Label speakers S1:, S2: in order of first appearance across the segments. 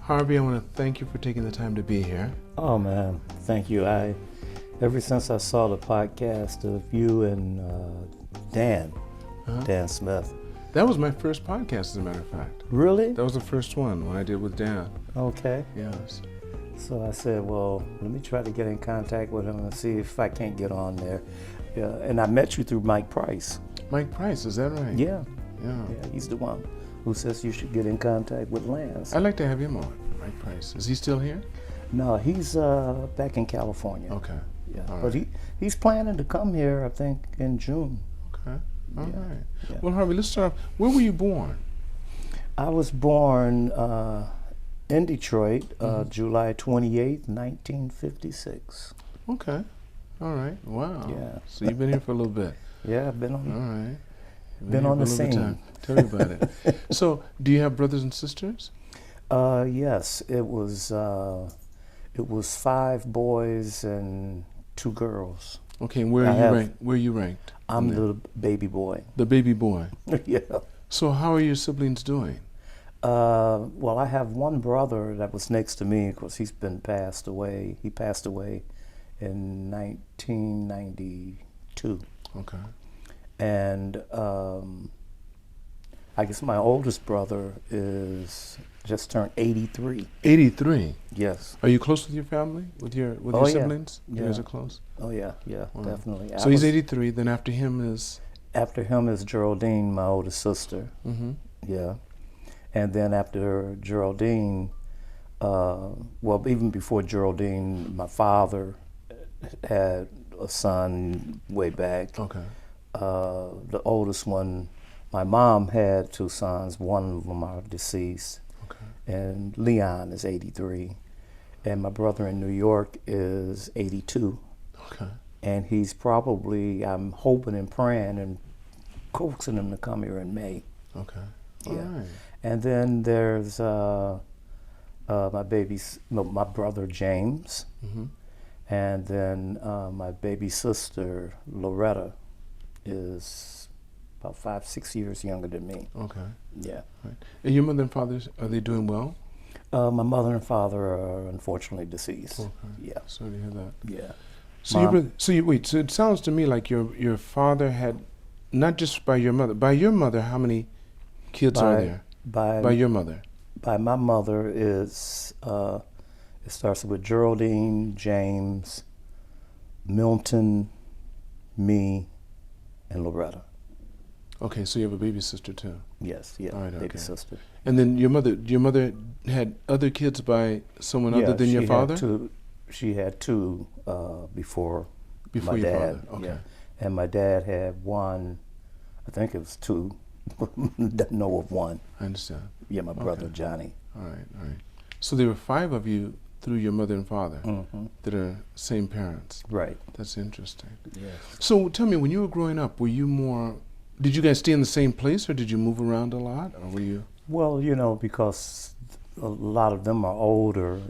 S1: Harvey, I want to thank you for taking the time to be here.
S2: Oh man, thank you. Ever since I saw the podcast of you and Dan Smith.
S1: That was my first podcast, as a matter of fact.
S2: Really?
S1: That was the first one when I did with Dan.
S2: Okay.
S1: Yes.
S2: So I said, well, let me try to get in contact with him and see if I can't get on there. Yeah, and I met you through Mike Price.
S1: Mike Price, is that right?
S2: Yeah.
S1: Yeah.
S2: Yeah, he's the one who says you should get in contact with Lance.
S1: I'd like to have him on, Mike Price. Is he still here?
S2: No, he's back in California.
S1: Okay.
S2: Yeah,
S1: all
S2: but
S1: right.
S2: he's planning to come here, I think, in June.
S1: Okay. All
S2: Yeah.
S1: right.
S2: Yeah.
S1: Well, Harvey, let's start off. Where were you born?
S2: I was born in Detroit, July 28th, 1956.
S1: Okay. All right. Wow.
S2: Yeah.
S1: So you've been here for a little bit.
S2: Yeah, I've been
S1: All
S2: on.
S1: right. You've
S2: Been
S1: here
S2: on
S1: for
S2: the
S1: a little bit of
S2: scene.
S1: time. Tell me about it. So, do you have brothers and sisters?
S2: Yes, it was 5 boys and 2 girls.
S1: Okay. Where
S2: I
S1: are you
S2: have-
S1: ranked? Where are you ranked?
S2: I'm the baby boy.
S1: The baby boy.
S2: Yeah.
S1: So, how are your siblings doing?
S2: Well, I have one brother that was next to me because he's been passed away. He passed away in 1992.
S1: Okay.
S2: And I guess my oldest brother is just turned 83.
S1: 83.
S2: Yes.
S1: Are you close with your family? With your
S2: Oh, yeah.
S1: siblings? You guys
S2: Yeah.
S1: are close?
S2: Oh yeah,
S1: Wow.
S2: definitely.
S1: So he's 83, then after him is?
S2: After him is Geraldine, my oldest sister.
S1: Mm-hmm.
S2: Yeah. And then after Geraldine, well, even before Geraldine, my father had a son way back.
S1: Okay.
S2: The oldest one, my mom had 2 sons. One of them are deceased.
S1: Okay.
S2: And Leon is 83. And my brother in New York is 82.
S1: Okay.
S2: And he's probably, I'm hoping and praying and coaxing him to come here in May.
S1: Okay.
S2: Yeah.
S1: All right.
S2: And then there's my brother James.
S1: Mm-hmm.
S2: And then my baby sister Loretta is about 5-6 years younger than me.
S1: Okay.
S2: Yeah.
S1: Right. And your mother and father, are they doing well?
S2: My mother and father are unfortunately deceased.
S1: Okay.
S2: Yeah.
S1: Sorry to hear that.
S2: Yeah.
S1: So wait. So it sounds to me like your father had, not just by your mother. How many kids are there? By your mother.
S2: By my mother is it starts with Geraldine, James, Milton, me, and Loretta.
S1: Okay, so you have a baby sister too.
S2: Yes, yeah,
S1: All right,
S2: baby
S1: okay.
S2: sister.
S1: And then your mother had other kids by someone other than your father?
S2: She had 2 before
S1: Before
S2: my
S1: your
S2: dad.
S1: father, okay.
S2: Yeah. And my dad had 1, I think it was 2, know of 1.
S1: I understand.
S2: Yeah, my brother
S1: Okay.
S2: Johnny.
S1: All right. So there were 5 of you through your mother and father
S2: Mm-hmm.
S1: that are same parents.
S2: Right.
S1: That's interesting.
S2: Yes.
S1: So tell me, when you were growing up, did you guys stay in the same place or did you move around a lot? Or were you?
S2: Well, because a lot of them are older,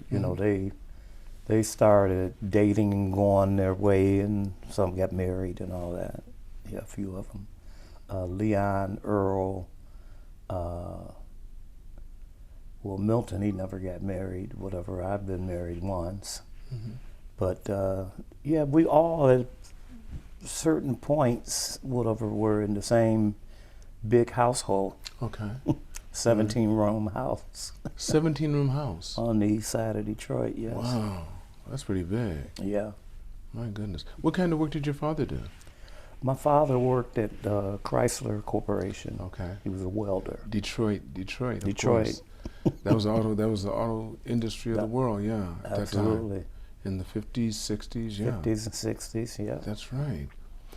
S2: they started dating and going their way, and some got married and all that. Yeah, a few of them. Leon, Earl, Milton, he never got married, whatever. I've been married once.
S1: Mm-hmm.
S2: But, yeah, we all at certain points, whatever, were in the same big household.
S1: Okay.
S2: 17-room house
S1: 17-room house.
S2: on the east side of Detroit, yes.
S1: Wow, that's pretty big.
S2: Yeah.
S1: My goodness. What kind of work did your father do?
S2: My father worked at Chrysler Corporation.
S1: Okay.
S2: He was a welder.
S1: Detroit. Of
S2: Detroit.
S1: course. That was the auto industry of the world, yeah. At
S2: Absolutely.
S1: that time. In the 50s, 60s, yeah.
S2: 50s and 60s, yeah.
S1: That's right.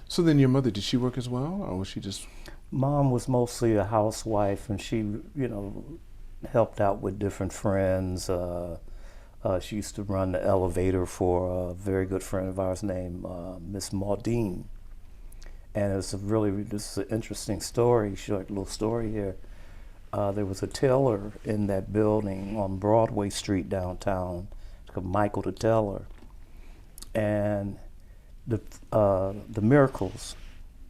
S1: So then your mother, did she work as well, or was she just?
S2: Mom was mostly a housewife, and she, helped out with different friends. She used to run the elevator for a very good friend of ours named Miss Maudine. And this is an interesting story, short little story here. There was a tailor in that building on Broadway Street downtown, called Michael the Tailor. And the Miracles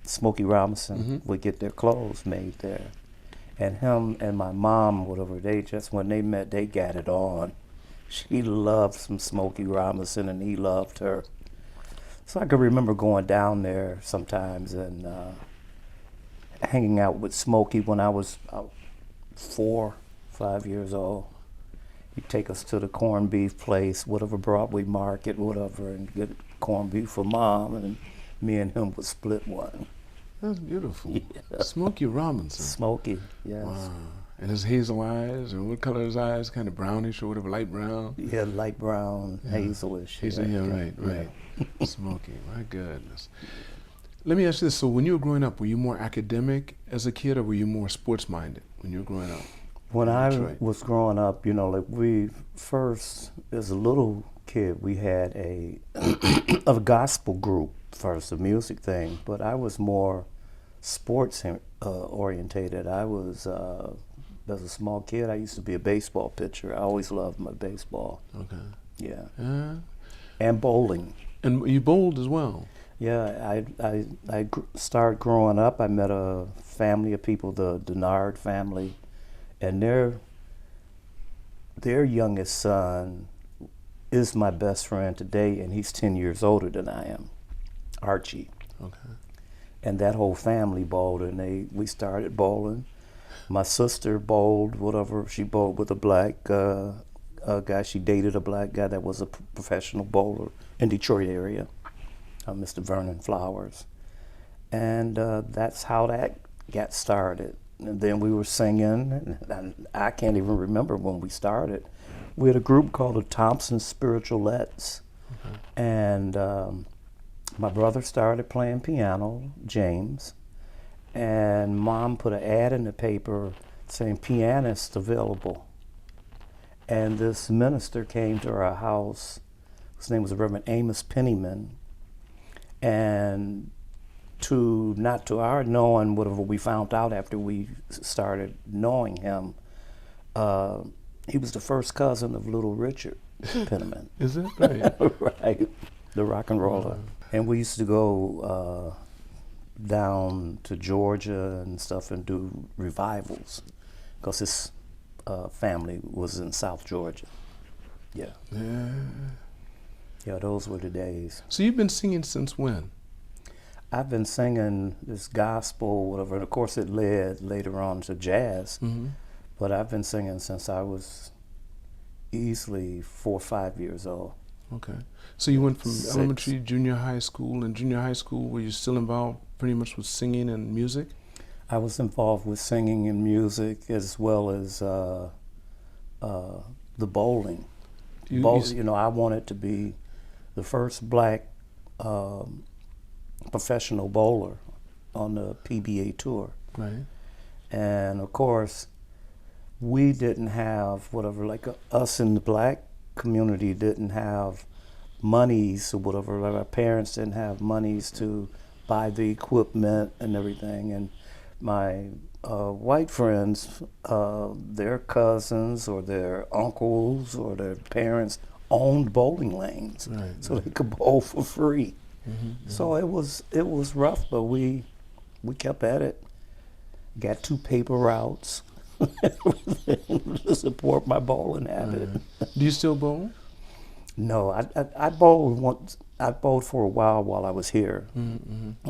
S2: Smokey Robinson would get their clothes made there. And him and my mom, whatever, they just, when they met, they got it on. She loved some Smokey Robinson and he loved her. So I could remember going down there sometimes and hanging out with Smokey when I was 4, 5 years old. He'd take us to the corned beef place, whatever Broadway Market, whatever, and get corned beef for Mom, and me and him would split one.
S1: That's beautiful.
S2: Yeah.
S1: Smokey Robinson.
S2: Smokey, yes.
S1: Wow. And his hazel eyes, or what color his eyes? Kind of brownish or whatever, light brown?
S2: Yeah, light brown, hazelish.
S1: Hazel, yeah, right. Smokey, my goodness. Let me ask you this. So when you were growing up, were you more academic as a kid, or were you more sports-minded when you were growing up?
S2: When I was growing up, you know, like we first, as a little kid, we had a gospel group first, a music thing, but I was more sports orientated. I was, as a small kid, I used to be a baseball pitcher. I always loved my baseball.
S1: Okay.
S2: Yeah. And bowling.
S1: And you bowled as well?
S2: Yeah, I started growing up. I met a family of people, the Denard family, and their youngest son is my best friend today, and he's 10 years older than I am, Archie.
S1: Okay.
S2: And that whole family bowled, and we started bowling. My sister bowled, whatever. She bowled with a black guy. She dated a black guy that was a professional bowler in Detroit area, Mr. Vernon Flowers. And that's how that got started. And then we were singing, and I can't even remember when we started. We had a group called the Thompson Spiritualettes. Okay. And my brother started playing piano, James, and Mom put an ad in the paper saying pianist available. And this minister came to our house. His name was Reverend Amos Pennyman. And not to our knowing, whatever we found out after we started knowing him, he was the first cousin of Little Richard Penniman.
S1: Is it? Right.
S2: Right, the rock and roller. And we used to go down to Georgia and stuff and do revivals, because his family was in South Georgia. Yeah. Yeah, those were the days.
S1: So you've been singing since when?
S2: I've been singing this gospel, whatever, and of course it led later on to jazz, but I've been singing since I was easily 4 or 5 years old.
S1: Okay. So you went from elementary, junior high school, and junior high school, were you still involved pretty much with singing and music?
S2: I was involved with singing and music, as well as the bowling. You know, I wanted to be the first black professional bowler on the PBA tour.
S1: Right.
S2: And of course, we didn't have whatever, like us in the black community didn't have monies or whatever, like our parents didn't have monies to buy the equipment and everything. And my white friends, their cousins or their uncles or their parents owned bowling lanes, so they could bowl for free. So it was rough, but we kept at it. Got 2 paper routes to support my bowling habit.
S1: Do you still bowl?
S2: No, I bowled once. I bowled for a while I was here.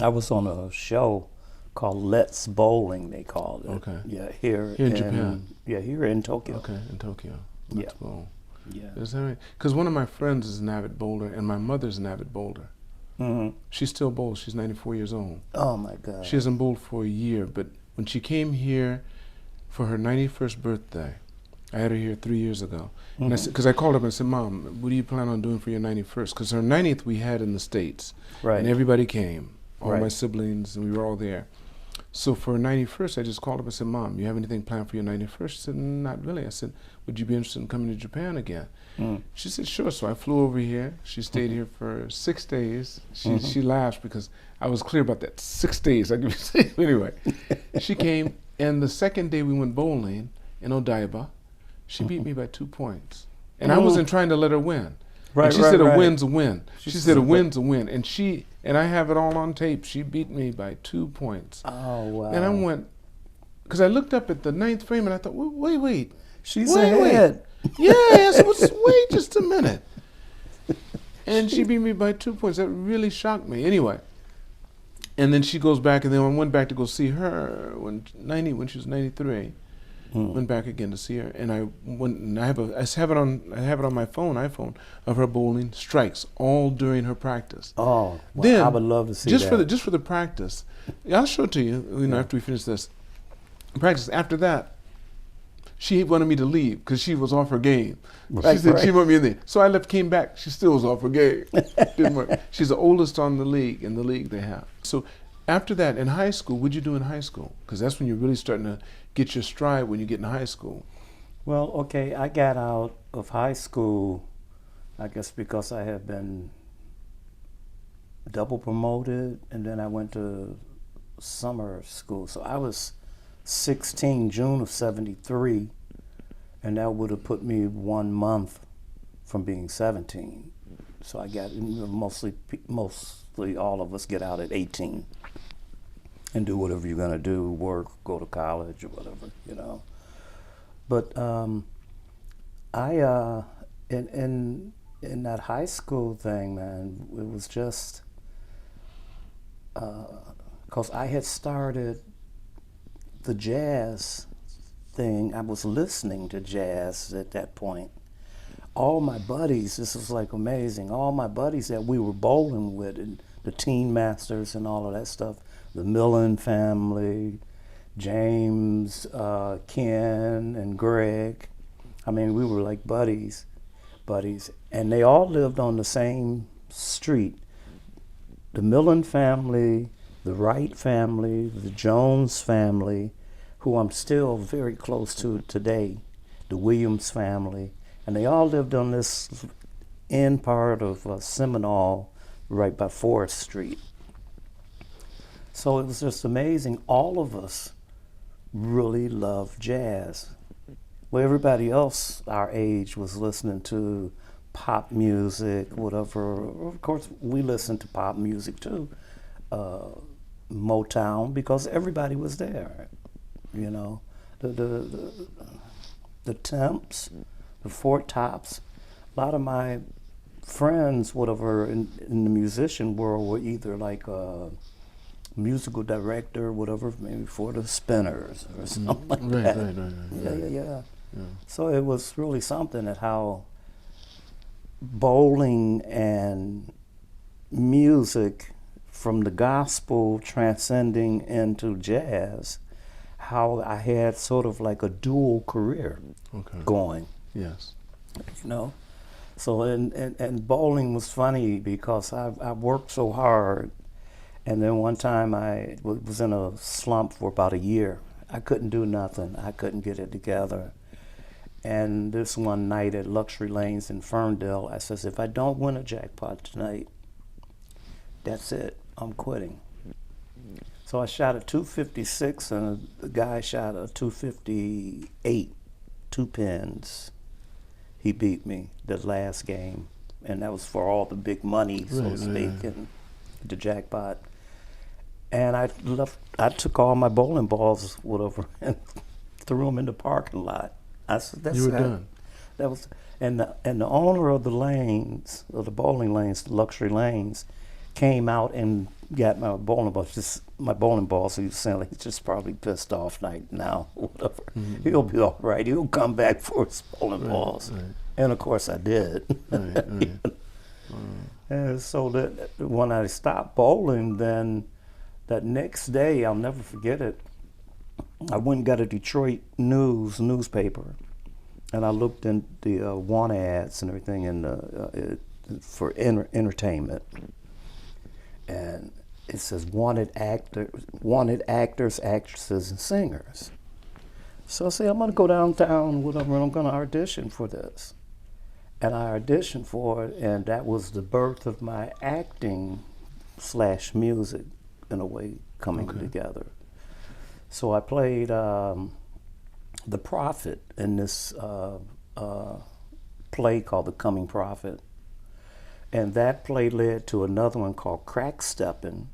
S2: I was on a show called Let's Bowling, they called it.
S1: Okay.
S2: Yeah, here
S1: in Japan.
S2: Yeah, here in Tokyo.
S1: Okay, in Tokyo. Let's bowl.
S2: Yeah.
S1: Is that right? Because one of my friends is an avid bowler, and my mother's an avid bowler. She still bowls. She's 94 years old.
S2: Oh my God.
S1: She hasn't bowled for a year, but when she came here for her 91st birthday, I had her here 3 years ago. And I said, because I called her up and I said, Mom, what do you plan on doing for your 91st? Because her 90th we had in the States.
S2: Right.
S1: And everybody came, all my siblings, and we were all there. So for her 91st, I just called up and said, Mom, you have anything planned for your 91st? She said, not really. I said, would you be interested in coming to Japan again? She said, sure. So I flew over here. She stayed here for 6 days. She laughed because I was clear about that. 6 days. I give you 6. Anyway, she came, and the second day we went bowling in Odaiba. She beat me by 2 points. And I wasn't trying to let her win.
S2: Right,
S1: and she
S2: right,
S1: said
S2: right.
S1: a win's a win. She said a
S2: said,
S1: win's a win. And I have it all on tape. She beat me by 2 points.
S2: Oh, wow.
S1: And I went, because I looked up at the 9th frame and I thought, wait.
S2: She's ahead.
S1: Yes, wait just a minute. And she beat me by 2 points. That really shocked me. Anyway. And then she goes back, and then I went back to go see her when she was 93. Went back again to see her, and I went. And I have it on my iPhone of her bowling strikes all during her practice.
S2: Oh, well,
S1: then
S2: I would love to see
S1: that. Just for the practice. I'll show it to you. After we finish this practice. After that, she wanted me to leave because she was off her game. She said she wanted me in there. So I left, came back. She still was off her game. Didn't work. She's the oldest in the league they have. So after that, in high school, what'd you do in high school? Because that's when you're really starting to get your stride when you get in high school.
S2: Well, okay, I got out of high school, I guess because I had been double promoted, and then I went to summer school. So I was 16, June of 73, and that would have put me 1 month from being 17. So I got, mostly all of us get out at 18 and do whatever you're gonna do, work, go to college or whatever, But in that high school thing, man, it was just, because I had started the jazz thing. I was listening to jazz at that point. All my buddies, this was like amazing, all my buddies that we were bowling with, and the Teen Masters and all of that stuff, the Millen family, James, Ken, and Greg. I mean, we were like buddies. And they all lived on the same street. The Millen family, the Wright family, the Jones family, who I'm still very close to today, the Williams family, and they all lived on this end part of Seminole, right by Forest Street. So it was just amazing. All of us really loved jazz. Well, everybody else our age was listening to pop music, whatever. Of course, we listened to pop music too. Motown, because everybody was there, the Temps, the Fort Tops. A lot of my friends, whatever, in the musician world were either like a musical director, whatever, maybe for the Spinners or something like that. Right. Yeah. So it was really something at how bowling and music from the gospel transcending into jazz, how I had sort of like a dual career going.
S1: Yes.
S2: So and bowling was funny because I worked so hard, and then one time I was in a slump for about a year. I couldn't do nothing. I couldn't get it together. And this one night at Luxury Lanes in Ferndale, I says, if I don't win a jackpot tonight, that's it. I'm quitting. So I shot a 256, and the guy shot a 258, 2 pins. He beat me the last game, and that was for all the big money, so to speak, and the jackpot. And I took all my bowling balls, whatever, and threw them in the parking lot. I said, "That's
S1: you were done."
S2: That was, and the owner of the lanes, of the bowling lanes, the luxury lanes, came out and got my bowling balls. So he was saying, like, he's just probably pissed off now, whatever. Mm-hmm. He'll be all right. He'll come back for his bowling balls. Right. And of course I did. Right. And so that when I stopped bowling, then that next day, I'll never forget it, I went and got a Detroit newspaper, and I looked in the want ads and everything for entertainment. And it says wanted actors, actresses, and singers. So I say, I'm gonna go downtown, whatever, and I'm gonna audition for this. And I auditioned for it, and that was the birth of my acting / music, in a way, coming together. So I played the prophet in this play called The Coming Prophet. And that play led to another one called Crack Steppin'.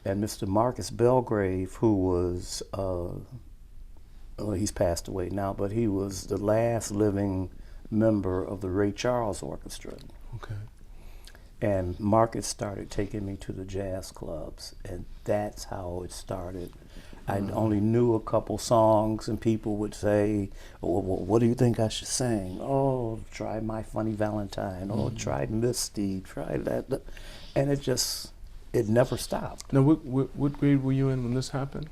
S2: And Mr. Marcus Belgrave, who was, well, he's passed away now, but he was the last living member of the Ray Charles Orchestra.
S1: Okay.
S2: And Marcus started taking me to the jazz clubs, and that's how it started. I only knew a couple songs, and people would say, oh, well, what do you think I should sing? Oh, try My Funny Valentine. Oh, try Misty, try that. And it never stopped.
S1: Now, what grade were you in when this happened?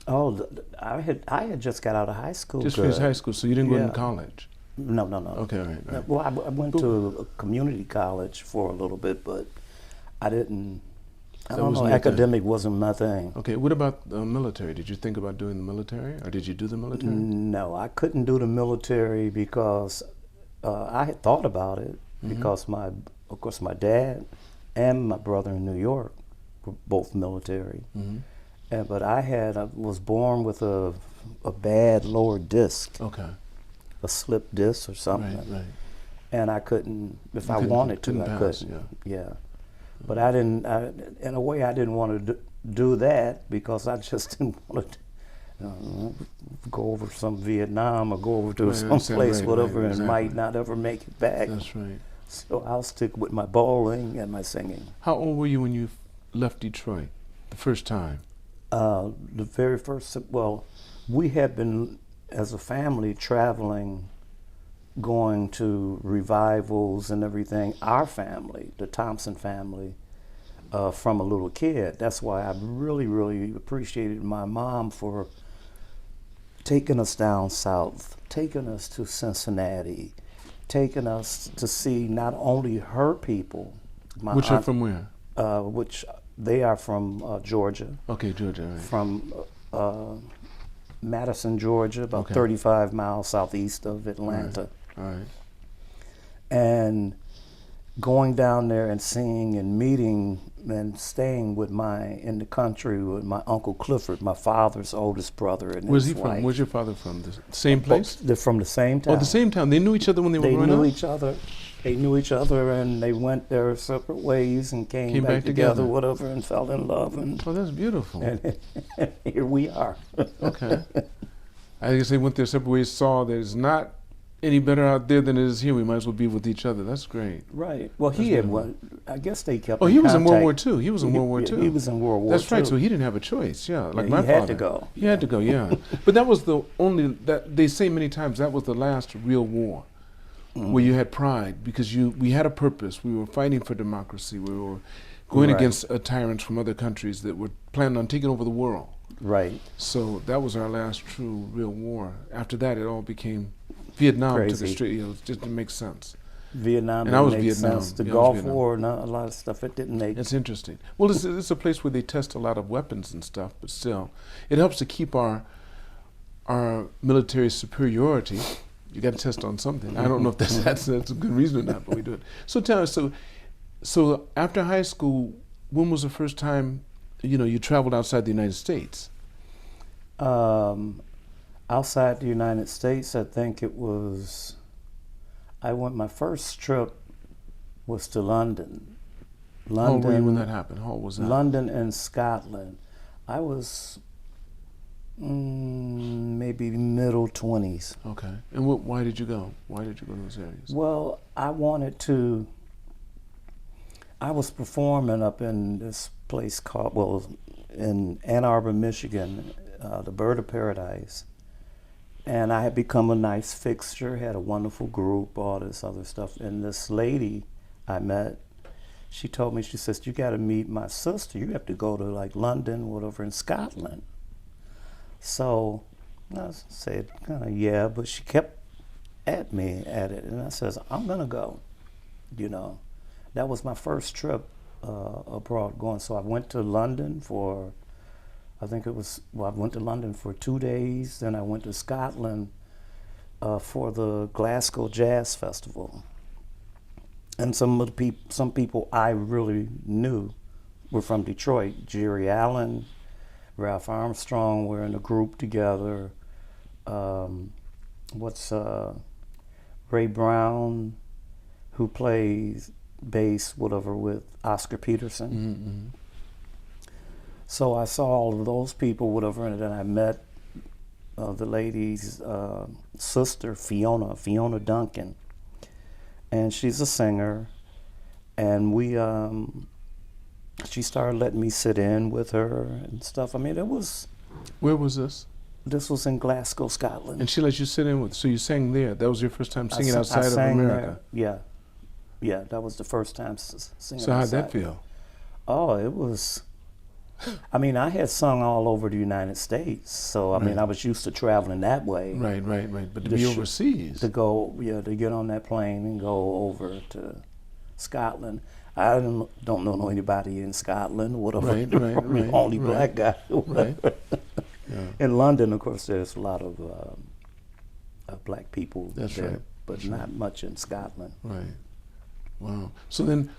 S2: Oh, I had just got out of high school.
S1: Just finished high school, so you didn't go to college?
S2: No.
S1: Okay, all right.
S2: Well, I went to a community college for a little bit, but I didn't. I don't know. Academic wasn't my thing.
S1: Okay. What about the military? Did you think about doing the military, or did you do the military?
S2: No, I couldn't do the military because I had thought about it because of course, my dad and my brother in New York were both military, but I was born with a bad lower disc.
S1: Okay.
S2: A slip disc or something.
S1: Right.
S2: And I couldn't, if I wanted to, I couldn't. Yeah. But I didn't, in a way, I didn't want to do that because I just didn't want to go over some Vietnam or go over to some place, whatever, and might not ever make it back.
S1: That's right.
S2: So I'll stick with my bowling and my singing.
S1: How old were you when you left Detroit the first time?
S2: The very first, well, we had been, as a family, traveling, going to revivals and everything, our family, the Thompson family, from a little kid. That's why I really, really appreciated my mom for taking us down south, taking us to Cincinnati, taking us to see not only her people.
S1: Which are from where?
S2: Which they are from Georgia.
S1: Okay, Georgia, right.
S2: From Madison, Georgia, about 35 miles southeast of Atlanta.
S1: All right.
S2: And going down there and seeing and meeting and staying in the country with my Uncle Clifford, my father's oldest brother, and
S1: Where's
S2: his
S1: he
S2: wife.
S1: from? Where's your father from? The same place?
S2: They're from the same town.
S1: Oh, the same town. They knew each other when they were growing up?
S2: They knew each other. They knew each other, and they went their separate ways and came back together, whatever, and fell in love. And
S1: oh, that's beautiful.
S2: And here we are.
S1: Okay. I guess they went their separate ways, saw there's not any better out there than it is here. We might as well be with each other. That's great.
S2: Right. Well, he had one. I guess they kept.
S1: Oh, he was in World War II. He was in World War II.
S2: He was in World War II.
S1: That's right. So he didn't have a choice. Yeah, like my father.
S2: He had to go.
S1: He had to go. Yeah. But that was the only that they say many times that was the last real war where you had pride because we had a purpose. We were fighting for democracy. We were going against tyrants from other countries that were planning on taking over the world.
S2: Right.
S1: So that was our last true real war. After that, it all became Vietnam to the street. You know, it just didn't make sense.
S2: Vietnam
S1: and I was
S2: didn't make
S1: Vietnam.
S2: sense. The Gulf War and a lot of stuff, it didn't make.
S1: It's interesting. Well, it's a place where they test a lot of weapons and stuff, but still, it helps to keep our military superiority. You got to test on something. I don't know if that's a good reason or not, but we do it. So tell us, so after high school, when was the first time, you traveled outside the United States?
S2: Outside the United States, I think it was. My first trip was to London.
S1: How old were you when that happened? How old was that?
S2: London and Scotland. I was maybe middle 20s.
S1: Okay. And why did you go? Why did you go to those areas?
S2: Well, I was performing up in this place in Ann Arbor, Michigan, the Bird of Paradise. And I had become a nice fixture, had a wonderful group, all this other stuff. And this lady I met, she told me, she says, you got to meet my sister. You have to go to like London, whatever, in Scotland. So I said, yeah, but she kept at me at it. And I says, I'm going to go, That was my first trip abroad going. So I went to London I went to London for 2 days, then I went to Scotland for the Glasgow Jazz Festival. And some people I really knew were from Detroit. Jerry Allen, Ralph Armstrong were in a group together. Ray Brown, who plays bass, whatever, with Oscar Peterson.
S1: Mm-hmm.
S2: So I saw all of those people, whatever, and then I met the lady's sister, Fiona Duncan, and she's a singer, and she started letting me sit in with her and stuff. I mean, it was...
S1: Where was this?
S2: This was in Glasgow, Scotland.
S1: And she let you sit in with, so you sang there. That was your first time singing outside of
S2: sang
S1: America?
S2: There. Yeah, that was the first time singing
S1: So how'd
S2: outside.
S1: that feel?
S2: Oh, it was... I mean, I had sung all over the United States, so I mean, I was used to traveling that way.
S1: Right. But to be overseas.
S2: To get on that plane and go over to Scotland. I don't know anybody in Scotland, whatever.
S1: Right.
S2: The only black guy.
S1: Right. Yeah.
S2: In London, of course, there's a lot of black people
S1: That's
S2: there,
S1: right.
S2: but not much in Scotland.
S1: Right. Wow. So then,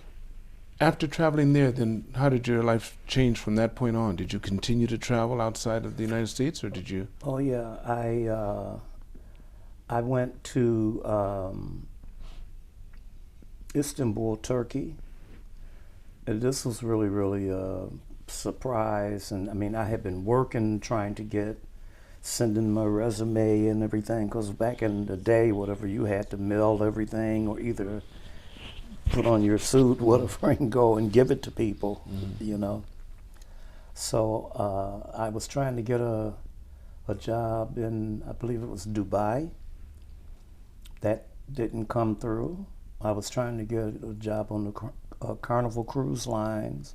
S1: after traveling there, then how did your life change from that point on? Did you continue to travel outside of the United States, or did you?
S2: Oh yeah, I went to Istanbul, Turkey. And this was really a surprise. And I mean, I had been working, trying to sending my resume and everything, because back in the day, whatever, you had to mail everything or either put on your suit, whatever, and go and give it to people, you know. So I was trying to get a job in, I believe it was Dubai. That didn't come through. I was trying to get a job on the Carnival Cruise Lines.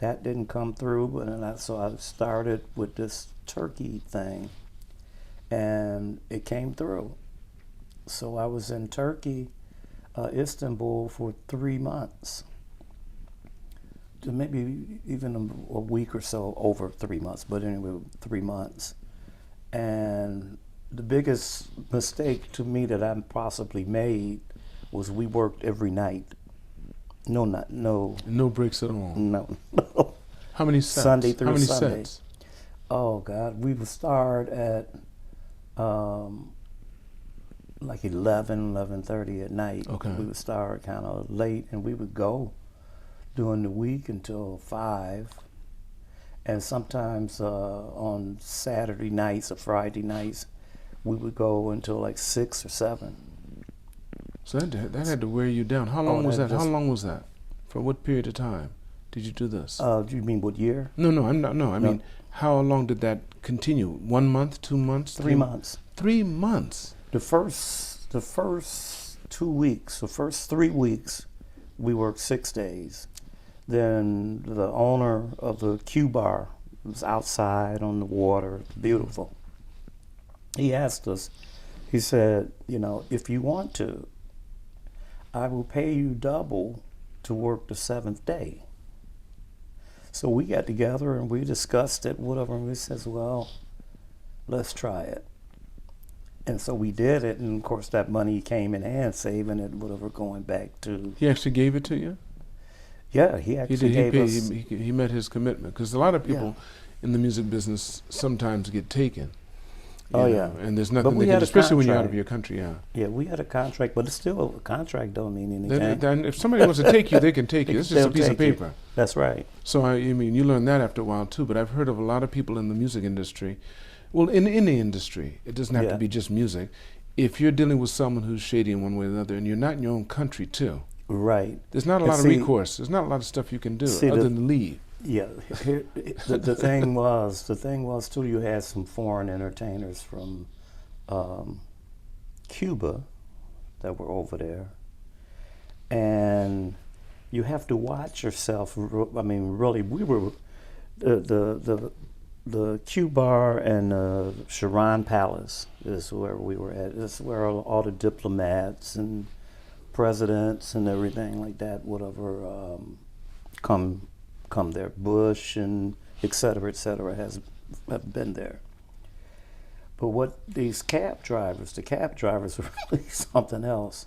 S2: That didn't come through, but so I started with this Turkey thing, and it came through. So I was in Turkey, Istanbul, for 3 months, to maybe even a week or so over 3 months, but anyway, 3 months. And the biggest mistake to me that I possibly made was we worked every night. No
S1: breaks at all.
S2: No.
S1: How many sets?
S2: Sunday through
S1: How many
S2: Sunday.
S1: sets?
S2: Oh God, we would start at like 11:30 at night.
S1: Okay.
S2: We would start kind of late, and we would go during the week until 5. And sometimes on Saturday nights or Friday nights, we would go until like 6 or 7.
S1: So that had to wear you down. How long was that? How long was that? For what period of time did you do this?
S2: Do you mean what year?
S1: No, I'm not. No, I mean, how long did that continue? 1 month, 2 months,
S2: 3 months.
S1: 3 months.
S2: The first 2 weeks, the first 3 weeks, we worked 6 days. Then the owner of the Q bar was outside on the water, beautiful. He asked us, he said, you know, if you want to, I will pay you double to work the 7th day. So we got together and we discussed it, whatever, and we says, well, let's try it. And so we did it, and of course that money came in hand, saving it, whatever, going back to...
S1: He actually gave it to you?
S2: Yeah, he actually gave us...
S1: He met his commitment, because a lot of people in the music business sometimes get taken.
S2: Oh, yeah.
S1: And there's nothing they can do, especially when you're out of your country,
S2: Yeah, we had a contract, but it's still a contract don't mean anything.
S1: Then if somebody wants to take you, they can take you. It's just a piece of paper.
S2: That's right.
S1: So, I mean, you learn that after a while, too, but I've heard of a lot of people in the music industry. Well, in any industry, it doesn't have to be just music. If you're dealing with someone who's shady in one way or another, and you're not in your own country, too.
S2: Right.
S1: There's not a lot of recourse. There's not a lot of stuff you can do other than leave.
S2: Yeah, the thing was too, you had some foreign entertainers from Cuba that were over there, and you have to watch yourself. I mean, really, we were the Q bar and Sharon Palace is where we were at. This is where all the diplomats and presidents and everything like that, whatever, come there. Bush and et cetera, have been there. But what these cab drivers were really something else.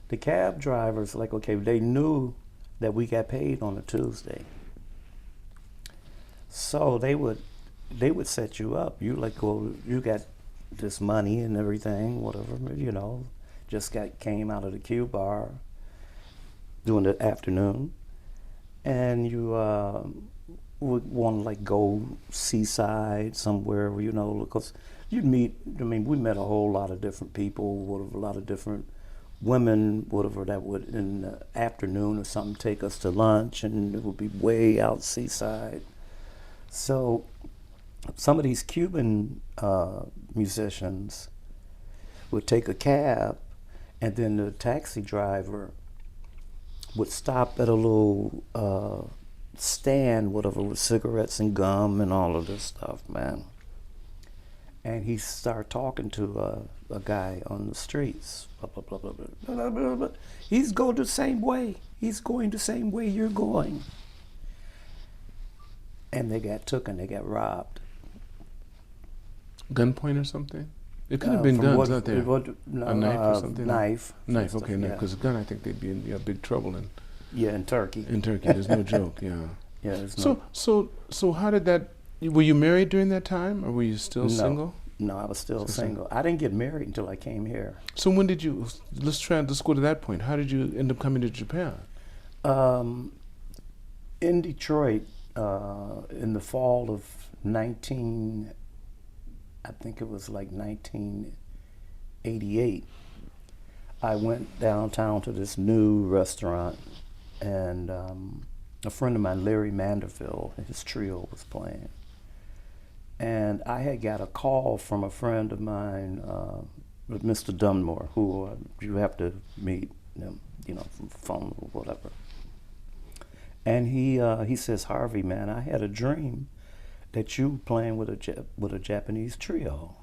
S2: The cab drivers, like, okay, they knew that we got paid on a Tuesday. So they would set you up. You like, well, you got this money and everything, whatever, you know, just came out of the Q bar. during the afternoon, and you would want to like go seaside somewhere, because you'd meet. I mean, we met a whole lot of different people, whatever, a lot of different women, whatever, that would in the afternoon or something take us to lunch, and it would be way out seaside. So some of these Cuban musicians would take a cab, and then the taxi driver would stop at a little stand, whatever, with cigarettes and gum and all of this stuff, man. And he started talking to a guy on the streets. Blah, blah, blah, blah, blah, blah, blah, blah. He's going the same way. He's going the same way you're going. And they got taken. They got robbed.
S1: Gunpoint or something? It could have been guns out there.
S2: No,
S1: a knife or something?
S2: Knife.
S1: Knife, okay,
S2: yeah.
S1: knife. Because a gun, I think they'd be in big trouble.
S2: In Turkey.
S1: In Turkey, there's no joke, yeah.
S2: Yeah,
S1: So how did that, were you married during that time, or were you still single?
S2: No, I was still single. I didn't get married until I came here.
S1: So when did you, let's go to that point. How did you end up coming to Japan?
S2: In Detroit, in the fall of 1988, I went downtown to this new restaurant, and a friend of mine, Larry Manderville, his trio was playing. And I had got a call from a friend of mine, Mr. Dunmore, who you have to meet him, from phone or whatever. And he says, Harvey, man, I had a dream that you were playing with a Japanese trio.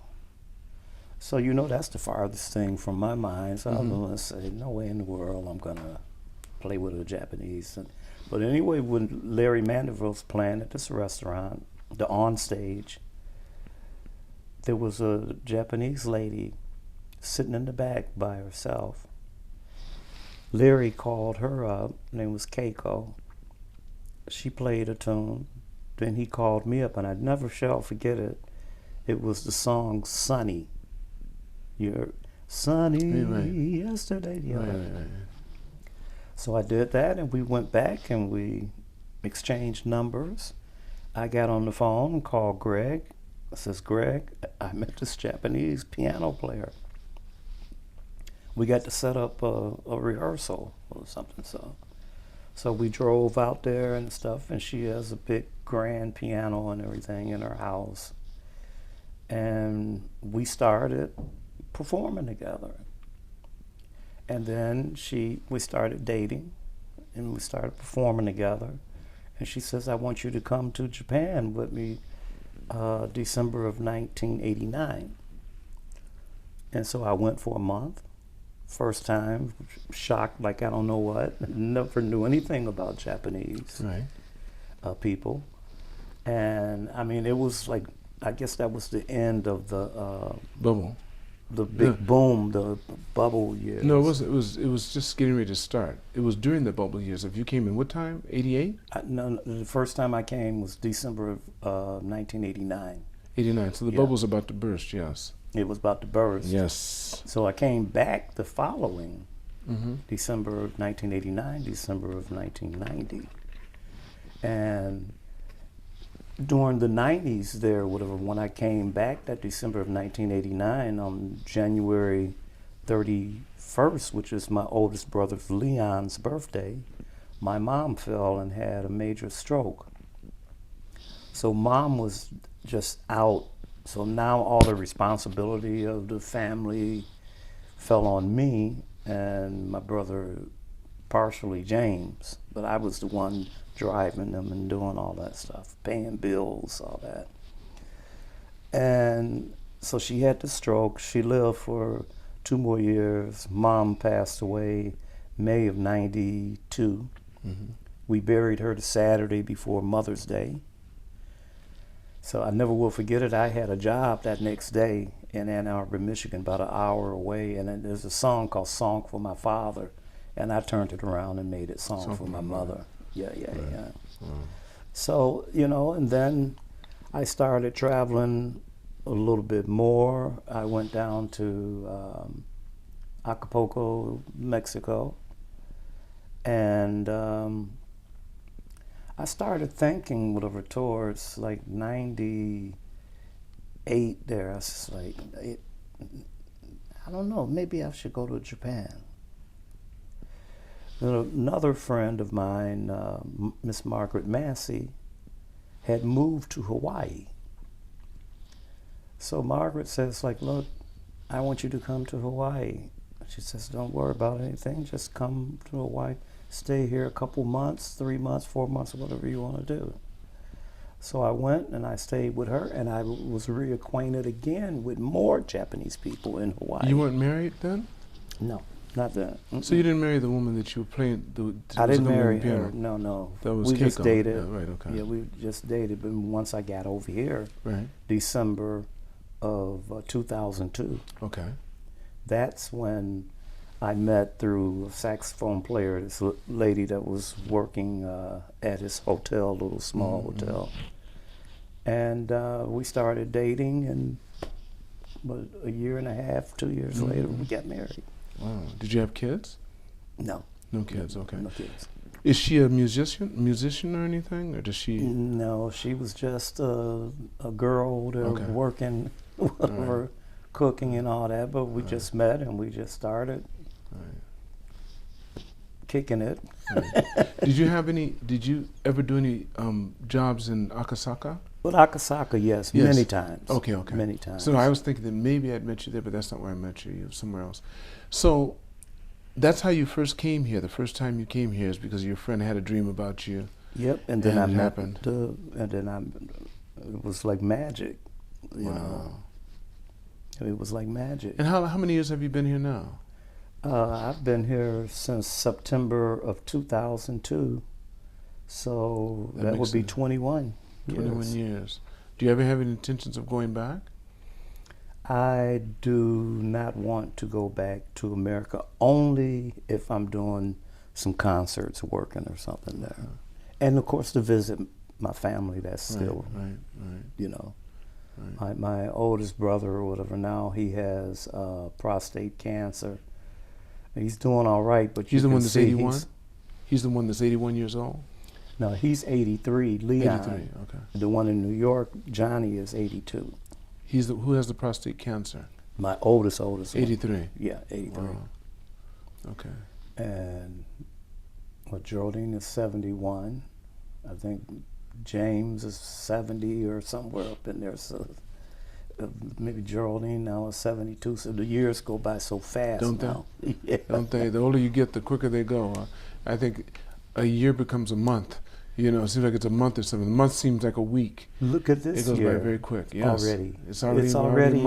S2: So that's the farthest thing from my mind. So I was going to say, no way in the world I'm going to play with a Japanese. But anyway, when Larry Manderville's playing at this restaurant, the on stage, there was a Japanese lady sitting in the back by herself. Larry called her up. Her name was Keiko. She played a tune. Then he called me up, and I never shall forget it. It was the song "Sunny." You're sunny yesterday. Right. So I did that, and we went back and we exchanged numbers. I got on the phone and called Greg. I says, Greg, I met this Japanese piano player. We got to set up a rehearsal or something. So we drove out there and stuff, and she has a big grand piano and everything in her house. And we started performing together. And then we started dating, and we started performing together. And she says, I want you to come to Japan with me December of 1989. And so I went for a month. First time, shocked like I don't know what. Never knew anything about Japanese people. And I mean, it was like, I guess that was the end of the
S1: bubble.
S2: The big boom, the bubble years.
S1: No, it was just getting ready to start. It was during the bubble years. If you came in, what time? 88?
S2: No, the first time I came was December of 1989.
S1: 89. So the bubble's about to burst. Yes.
S2: It was about to burst.
S1: Yes.
S2: So I came back the following December of 1989, December of 1990, and during the 90s there, whatever, when I came back that December of 1989, on January 31st, which is my oldest brother Leon's birthday, my mom fell and had a major stroke. So mom was just out. So now all the responsibility of the family fell on me and my brother, partially James, but I was the one driving them and doing all that stuff, paying bills, all that. And so she had the stroke. She lived for 2 more years. Mom passed away May of 92. We buried her the Saturday before Mother's Day. So I never will forget it. I had a job that next day in Ann Arbor, Michigan, about an hour away, and there's a song called Song for My Father, and I turned it around and made it Song for My Mother. Yeah. So, and then I started traveling a little bit more. I went down to Acapulco, Mexico, and And I started thinking whatever towards like 98 there. I was just like, I don't know, maybe I should go to Japan. Then another friend of mine, Miss Margaret Massey, had moved to Hawaii. So Margaret says, like, look, I want you to come to Hawaii. She says, don't worry about anything, just come to Hawaii, stay here a couple months, 3 months, 4 months, whatever you want to do. So I went and I stayed with her, and I was reacquainted again with more Japanese people in Hawaii.
S1: You weren't married then?
S2: No, not then. Mm-mm.
S1: So you didn't marry the woman that you were playing?
S2: I didn't marry her. No.
S1: That was
S2: we
S1: Keiko.
S2: just dated.
S1: Yeah, right. Okay.
S2: Yeah, we just dated. But once I got over here,
S1: right,
S2: December of 2002.
S1: Okay.
S2: That's when I met through a saxophone player, this lady that was working at his hotel, little small hotel. And we started dating, and but a year and a half, 2 years later, we got married.
S1: Wow. Did you have kids?
S2: No.
S1: No kids, okay.
S2: No kids.
S1: Is she a musician or anything, or does she?
S2: No, she was just a girl there working, whatever, cooking and all that. But we just met and we just started kicking it.
S1: Did you ever do any jobs in Akasaka?
S2: Well, Akasaka, yes, many times.
S1: Okay.
S2: Many times.
S1: So I was thinking that maybe I'd met you there, but that's not where I met you. You were somewhere else. So that's how you first came here. The first time you came here is because your friend had a dream about you.
S2: Yep, and then I met
S1: happened.
S2: It was like magic, you know. It was like magic.
S1: And how many years have you been here now?
S2: I've been here since September of 2002, so that would be 21 years.
S1: 21 years. Do you ever have any intentions of going back?
S2: I do not want to go back to America, only if I'm doing some concerts, working or something there. And of course to visit my family, that's still, you know. My oldest brother or whatever now, he has prostate cancer. He's doing all right, but
S1: he's the one that's 81? He's the one that's 81 years old?
S2: No, he's 83, Leon.
S1: 83, okay.
S2: The one in New York, Johnny, is 82.
S1: Who has the prostate cancer?
S2: My oldest
S1: 83?
S2: One. Yeah, 83.
S1: Wow. Okay.
S2: And Geraldine is 71. I think James is 70 or somewhere up in there. So maybe Geraldine now is 72. So the years go by so fast.
S1: Don't
S2: now.
S1: they? Yeah. Don't they? The older you get, the quicker they go. I think a year becomes a month. You know, it seems like it's a month or something. A month seems like a week.
S2: Look at this year.
S1: It goes by very quick. Yes.
S2: Already.
S1: It's already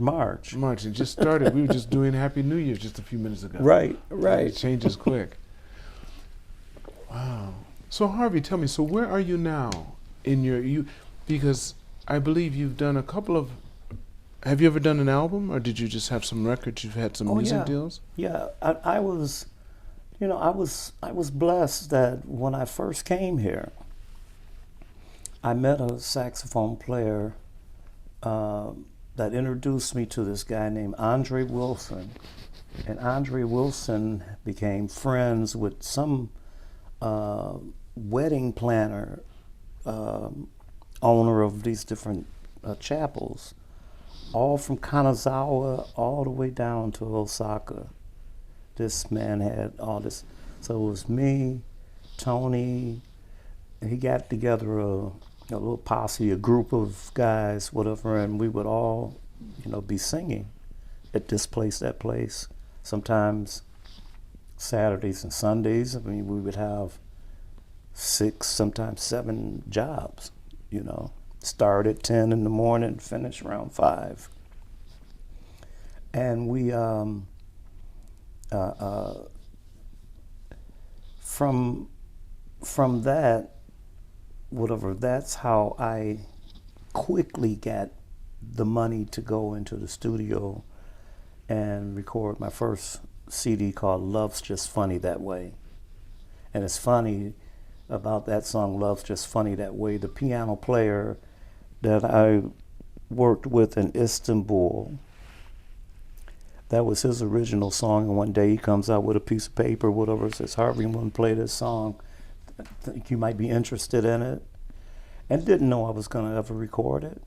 S1: March.
S2: March.
S1: It just started. We were just doing Happy New Year just a few minutes ago.
S2: Right.
S1: It changes quick. Wow. So Harvey, tell me, so where are you now in because I believe you've done a couple of, have you ever done an album, or did you just have some records? You've had some music deals?
S2: Yeah, I was, you know, I was blessed that when I first came here, I met a saxophone player that introduced me to this guy named Andre Wilson. And Andre Wilson became friends with some wedding planner, owner of these different chapels, all from Kanazawa all the way down to Osaka. This man had all this. So it was me, Tony, and he got together a little posse, a group of guys, whatever, and we would all, you know, be singing at this place, that place. Sometimes Saturdays and Sundays, I mean, we would have 6, sometimes 7 jobs, you know. Start at 10 in the morning, finish around 5. And we, from that, whatever, that's how I quickly got the money to go into the studio and record my first CD called Love's Just Funny That Way. And it's funny about that song, Love's Just Funny That Way, the piano player that I worked with in Istanbul That was his original song, and one day he comes out with a piece of paper, whatever, says, Harvey, I'm going to play this song. I think you might be interested in it. And didn't know I was going to ever record it.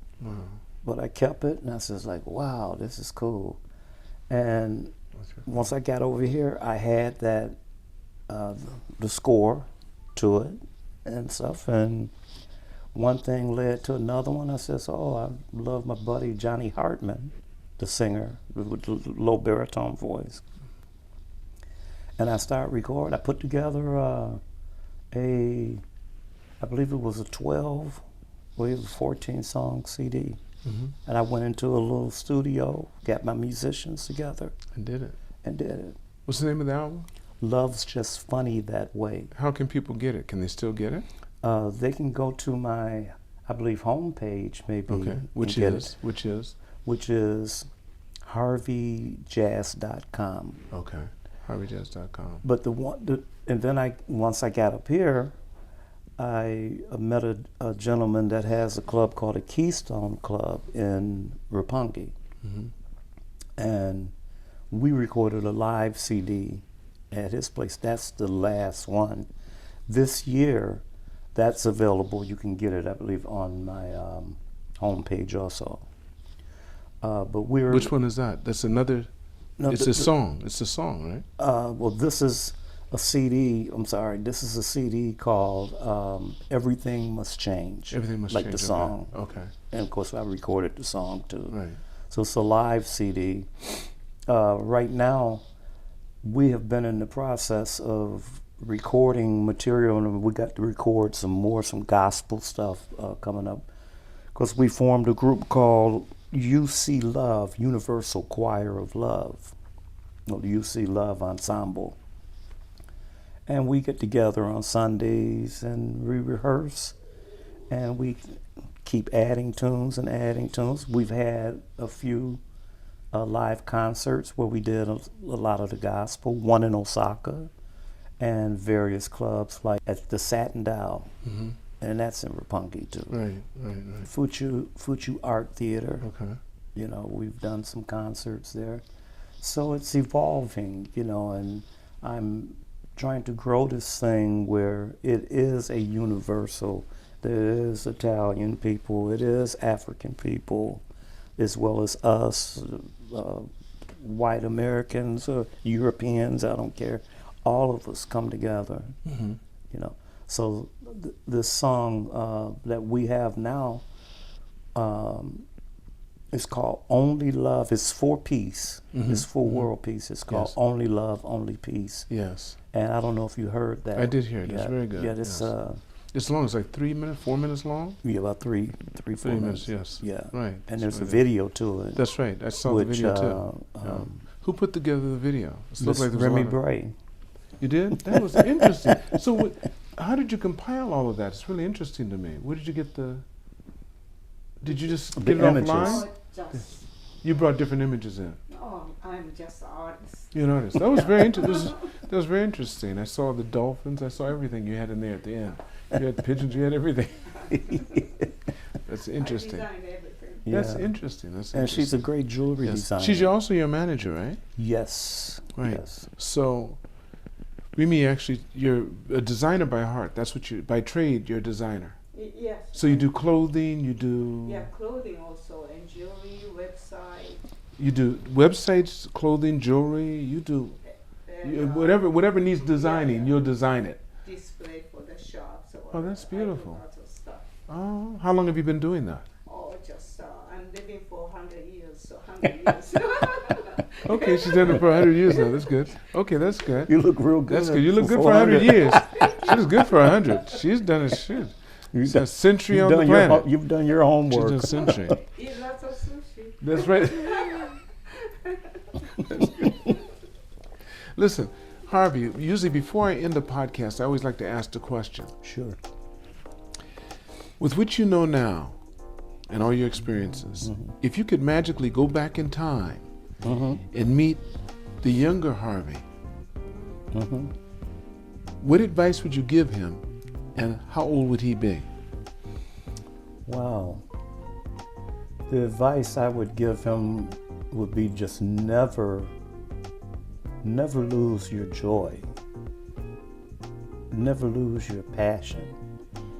S2: But I kept it, and I was like, wow, this is cool. And once I got over here, I had that, the score to it and stuff, and one thing led to another one. I says, oh, I love my buddy Johnny Hartman, the singer with the low baritone voice. And I started recording. I put together I believe it was a 14 song CD. And I went into a little studio, got my musicians together.
S1: And did it. What's the name of the album?
S2: Love's Just Funny That Way.
S1: How can people get it? Can they still get it?
S2: They can go to my, I believe, homepage maybe.
S1: Okay. Which is harveyjazz.com. Okay. harveyjazz.com.
S2: But and then once I got up here, I met a gentleman that has a club called the Keystone Club in Roppongi. And we recorded a live CD at his place. That's the last one. This year, that's available. You can get it, I believe, on my homepage also. But we're...
S1: Which one is that? That's another... No, it's a song. It's a song, right?
S2: Well, this is a CD. I'm sorry. This is a CD called Everything Must Change.
S1: Everything Must
S2: Change.
S1: Change.
S2: Like the song.
S1: Okay.
S2: And of course, I recorded the song too.
S1: Right.
S2: So it's a live CD. Right now, we have been in the process of recording material, and we got to record some gospel stuff coming up, because we formed a group called UC Love, Universal Choir of Love, or the UC Love Ensemble. And we get together on Sundays and we rehearse, and we keep adding tunes and adding tunes. We've had a few live concerts where we did a lot of the gospel, one in Osaka, and various clubs like at the Satin Dow, and that's in Roppongi too.
S1: Right.
S2: Fuchu Art Theater.
S1: Okay.
S2: You know, we've done some concerts there. So it's evolving, you know, and I'm trying to grow this thing where it is a universal. There is Italian people, it is African people, as well as us, white Americans or Europeans, I don't care. All of us come together, you know. So this song that we have now is called Only Love. It's 4-piece. It's 4-world piece. It's called Only Love, Only Peace.
S1: Yes.
S2: And I don't know if you heard that.
S1: I did hear it. It's very good.
S2: Yeah, this
S1: it's long. It's like 3 minutes, 4 minutes long.
S2: Yeah, about 3, 4 minutes.
S1: Yes.
S2: Yeah.
S1: Right.
S2: And there's a video to it.
S1: That's right. I saw the video too. Who put together the video? It looked like
S2: Remi Bray.
S1: You did? That was interesting. So, how did you compile all of that? It's really interesting to me. Where did you get the? Did you just get it offline? You brought different images in.
S3: Oh, I'm just an artist.
S1: You're an artist. That was very interesting. That was very interesting. I saw the dolphins. I saw everything you had in there at the end. You had pigeons. You had everything. That's interesting.
S3: I designed everything.
S1: That's interesting.
S2: And she's a great jewelry designer.
S1: She's also your manager, right?
S2: Yes.
S1: Right.
S2: Yes.
S1: So, Remi, actually, you're a designer by heart. That's what you, by trade, you're a designer.
S3: Yes.
S1: So you do clothing, you do...
S3: Yeah, clothing also, and jewelry, website.
S1: You do websites, clothing, jewelry, you do... whatever needs designing, you'll design it.
S3: Display for the shops.
S1: Oh, that's beautiful.
S3: I do lots of stuff.
S1: Oh, how long have you been doing that?
S3: Oh, just, I'm living for 100 years, so 100 years.
S1: Okay, she's done it for 100 years now. That's good. Okay, that's good.
S2: You look real good.
S1: That's good. You look good for 100 years. She was good for 100. She's done a shit. You've done a century on the planet.
S2: You've done your homework.
S1: She's done a century.
S3: Eat lots of sushi.
S1: That's right. Listen, Harvey, usually before I end the podcast, I always like to ask the question.
S2: Sure.
S1: With what you know now and all your experiences, if you could magically go back in time and meet the younger Harvey, what advice would you give him, and how old would he be?
S2: Wow. The advice I would give him would be just never lose your joy. Never lose your passion.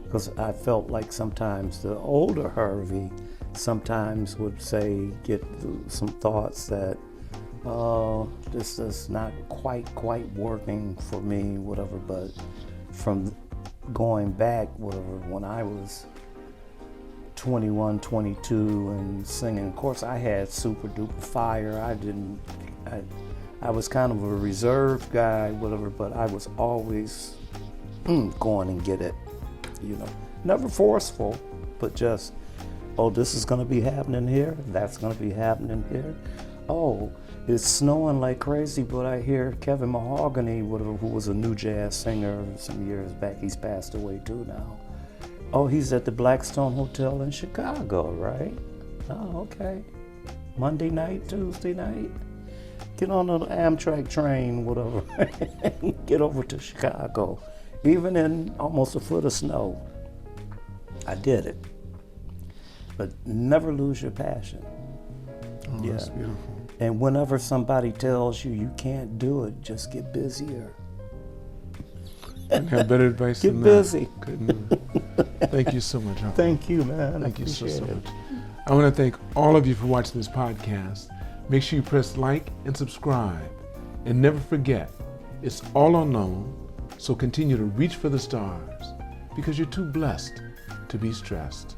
S2: Because I felt like sometimes the older Harvey sometimes would say, get some thoughts that, this is not quite working for me, whatever. But from going back, whatever, when I was 21, 22 and singing, of course I had super duper fire. I was kind of a reserved guy, whatever, but I was always going and get it, you know. Never forceful, but just, oh, this is gonna be happening here, that's gonna be happening here. Oh, it's snowing like crazy, but I hear Kevin Mahogany, whatever, who was a new jazz singer some years back, he's passed away too now. Oh, he's at the Blackstone Hotel in Chicago, right? Oh, okay. Monday night, Tuesday night, get on an Amtrak train, whatever, get over to Chicago. Even in almost a foot of snow, I did it. But never lose your passion.
S1: Oh,
S2: yeah.
S1: That's beautiful.
S2: And whenever somebody tells you you can't do it, just get busier.
S1: Couldn't have better advice
S2: Get
S1: than
S2: busy.
S1: that. Couldn't. Thank you so much, Harvey.
S2: Thank you, man.
S1: Thank you so
S2: Appreciate
S1: much. I want to thank all of you for watching this podcast. Make sure you press like and subscribe. And never forget, it's all unknown, so continue to reach for the stars because you're too blessed to be stressed.